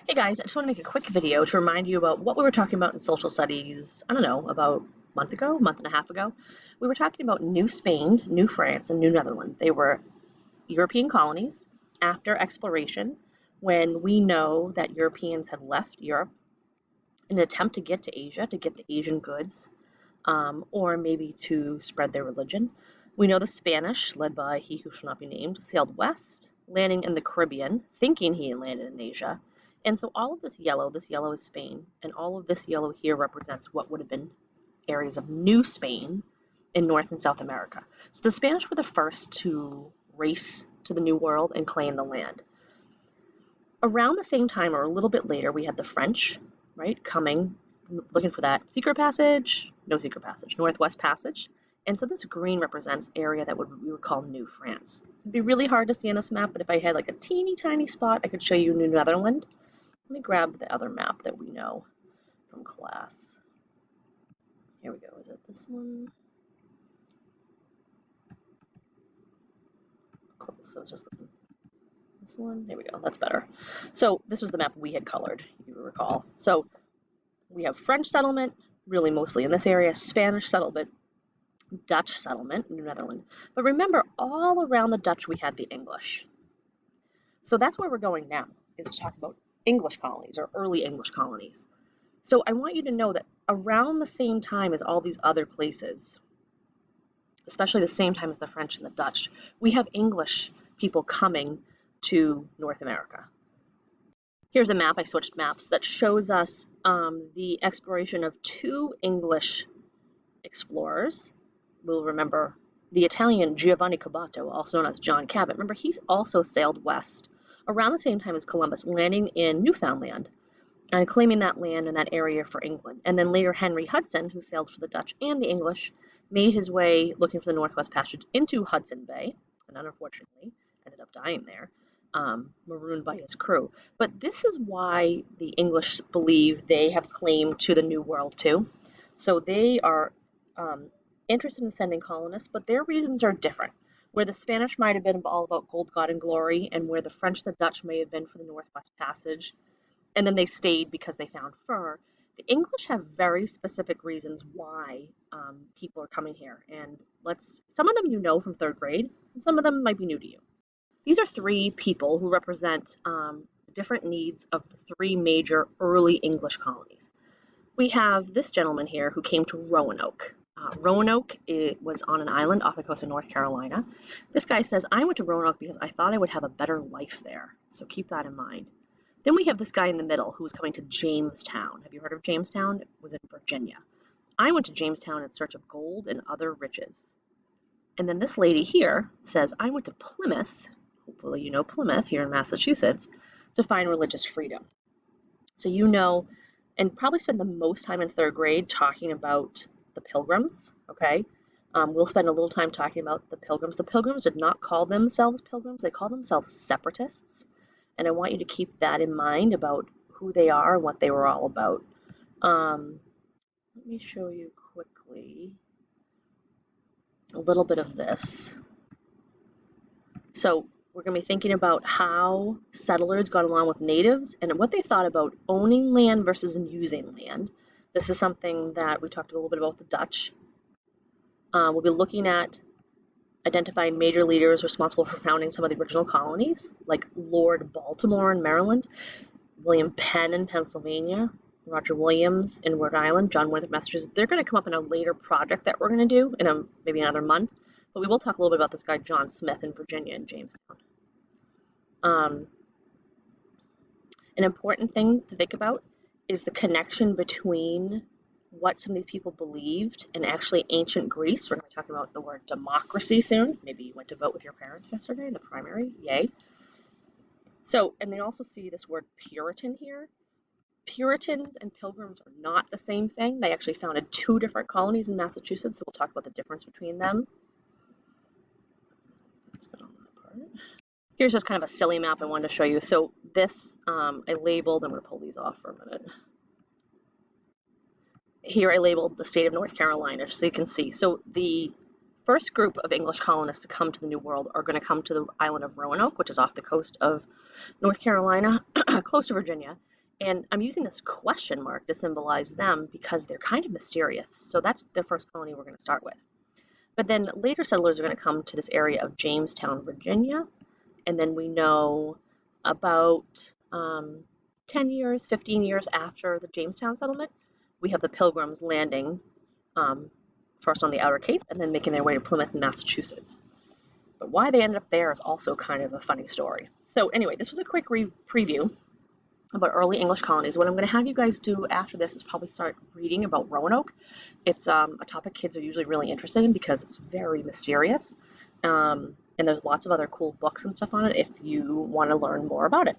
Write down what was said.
Hey guys, I just want to make a quick video to remind you about what we were talking about in social studies, I don't know, about a month and a half ago. We were talking about New Spain, New France, and New Netherlands. They were European colonies after exploration when we know that Europeans had left Europe in an attempt to get to Asia, to get the Asian goods, or maybe to spread their religion. We know the Spanish, led by he who shall not be named, sailed west, landing in the Caribbean, thinking he had landed in Asia. And so all of this yellow is Spain, and all of this yellow here represents what would have been areas of New Spain in North and South America. So the Spanish were the first to race to the New World and claim the land. Around the same time, or a little bit later, we had the French, right, coming, looking for that secret passage, no secret passage, Northwest Passage. And so this green represents area that we would call New France. It'd be really hard to see on this map, but if I had like a teeny tiny spot, I could show you New Netherlands. Let me grab the other map that we know from class. Here we go. Is it this one? Close. So it's just this one. There we go. That's better. So this was the map we had colored, if you recall. So we have French settlement, really mostly in this area, Spanish settlement, Dutch settlement, New Netherlands. But remember, all around the Dutch, we had the English. So that's where we're going now, is to talk about English colonies or early English colonies. So I want you to know that around the same time as all these other places, especially the same time as the French and the Dutch, we have English people coming to North America. Here's a map, I switched maps, that shows us the exploration of two English explorers. We'll remember the Italian Giovanni Caboto, also known as John Cabot. Remember, he also sailed west around the same time as Columbus, landing in Newfoundland and claiming that land and that area for England. And then later Henry Hudson, who sailed for the Dutch and the English, made his way looking for the Northwest Passage into Hudson Bay, and unfortunately ended up dying there, marooned by his crew. But this is why the English believe they have claim to the New World too. So they are interested in sending colonists, but their reasons are different. Where the Spanish might have been all about gold, God, and glory, and where the French and the Dutch may have been for the Northwest Passage, and then they stayed because they found fur. The English have very specific reasons why people are coming here, and some of them you know from third grade, and some of them might be new to you. These are three people who represent different needs of the three major early English colonies. We have this gentleman here who came to Roanoke. Roanoke was on an island off the coast of North Carolina. This guy says, I went to Roanoke because I thought I would have a better life there. So keep that in mind. Then we have this guy in the middle who was coming to Jamestown. Have you heard of Jamestown? It was in Virginia. I went to Jamestown in search of gold and other riches. And then this lady here says, I went to Plymouth, hopefully you know Plymouth here in Massachusetts, to find religious freedom. So you know, and probably spend the most time in third grade talking about the Pilgrims, okay? We'll spend a little time talking about the Pilgrims. The Pilgrims did not call themselves Pilgrims, they called themselves separatists. And I want you to keep that in mind about who they are and what they were all about. Let me show you quickly a little bit of this. So we're going to be thinking about how settlers got along with natives and what they thought about owning land versus using land. This is something that we talked a little bit about with the Dutch. We'll be looking at identifying major leaders responsible for founding some of the original colonies, like Lord Baltimore in Maryland, William Penn in Pennsylvania, Roger Williams in Rhode Island, John Winthrop, Massachusetts. They're going to come up in a later project that we're going to do in maybe another month, but we will talk a little bit about this guy, John Smith in Virginia and Jamestown. An important thing to think about is the connection between what some of these people believed in actually ancient Greece. We're going to be talking about the word democracy soon. Maybe you went to vote with your parents yesterday in the primary. Yay. So, and they also see this word Puritan here. Puritans and Pilgrims are not the same thing. They actually founded two different colonies in Massachusetts, so we'll talk about the difference between them. Let's put on that part. Here's just kind of a silly map I wanted to show you. So this I labeled, I'm going to pull these off for a minute. Here I labeled the state of North Carolina, so you can see. So the first group of English colonists to come to the New World are going to come to the island of Roanoke, which is off the coast of North Carolina, close to Virginia. And I'm using this question mark to symbolize them because they're kind of mysterious. So that's the first colony we're going to start with. But then later settlers are going to come to this area of Jamestown, Virginia. And then we know about 10 years, 15 years after the Jamestown settlement, we have the Pilgrims landing um, first on the Outer Cape and then making their way to Plymouth, Massachusetts. But why they ended up there is also kind of a funny story. So, anyway, this was a quick preview about early English colonies. What I'm going to have you guys do after this is probably start reading about Roanoke. It's a topic kids are usually really interested in because it's very mysterious. And there's lots of other cool books and stuff on it if you want to learn more about it.